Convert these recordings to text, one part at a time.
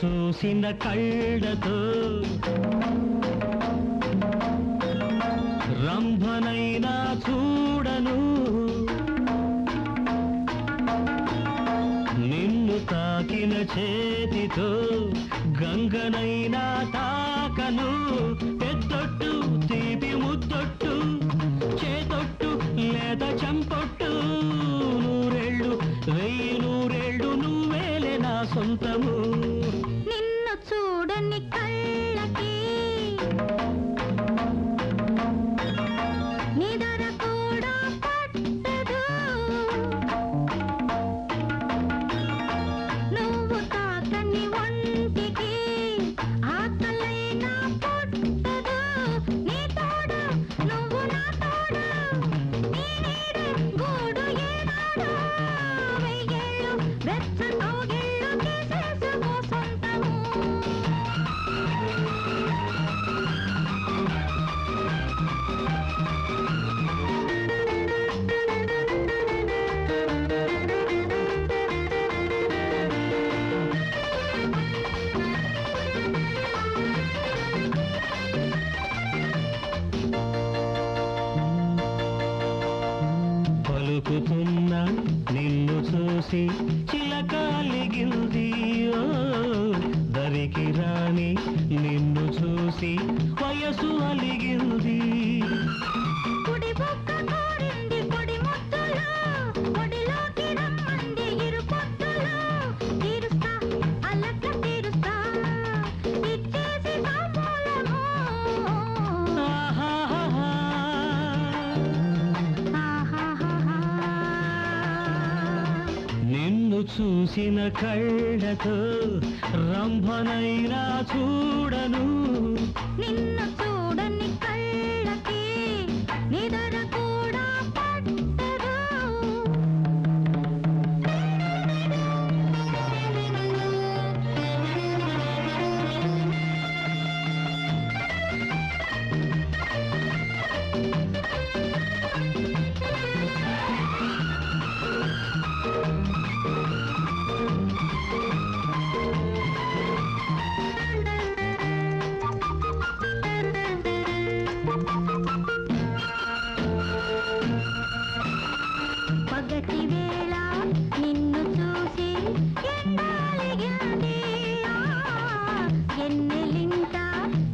చూసిన కళ్ళతో రంభనైనా చూడను, నిన్ను తాకిన చేతితో గంగనైనా తాకను. పెద్దొట్టు తీపి ముద్దొట్టు, చేతొట్టు లేదా చంపొట్టు, నూరేళ్ళు వెయ్యి నూరేళ్ళు నువ్వేలే నా సొంతము. నిన్ను చూడని కళ్ళకి నిదర కూడా పట్టదు, నువ్వు తాకని ఒంటికి ఆకలైనా పట్టదు. నీ తోడు నువ్వు నా తోడు, నీ నీడే గూడు ఏనాడు, వెయ్యేళ్ళు వెచ్చ కౌగిళ్ళు తీసేసుకో సొంతము. పలుకుతున్న నిన్ను చూసి చిలకాలిగింది, దరికి రాని నిన్ను చూసి వయసు అలిగింది. కుడి బొక్క కోరింది పొడి ముద్దులో, పొడిలోకి రమ్మంది ఇరు పొట్టులో. తీరుస్తా అల్లట్ల తీరుస్తా, ఇచ్చేసి తాంబూలము. ఆహాహాహా. ఆహాహాహా. నిన్ను చూసిన కళ్ళతో రంభనైనా చూడను, నిన్ను చూడని కళ్ళకి నిదర కూడా పట్టదు. పగటి వేళ నిన్ను చూసి ఎండాలిగింది, ఎన్నెలింట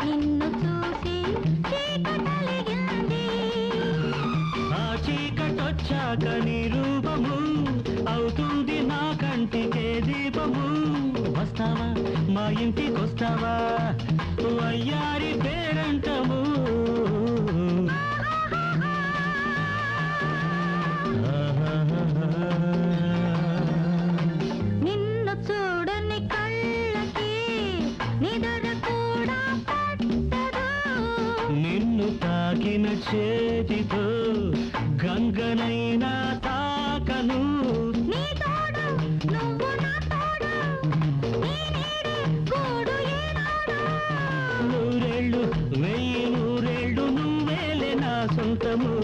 నిన్ను చూసి చీకటలిగింది. ఆ చీకటొచ్చాక నీ రూపము అవుతుంది నా కంటికే దీపము. వస్తావా మా ఇంటికొస్తావా, వయ్యారి పేరంటము. నిన్ను చూడని కళ్ళకి నిదర కూడా పట్టదు, నిన్ను తాకిన చేతితో గంగనైనా తాకను. నీ తోడు నువ్వు నా తోడు, నీ నీడే గూడు ఏనాడు, నూరేళ్ళు వెయ్యి నూరేళ్ళు నువ్వేలే నా సొంతము.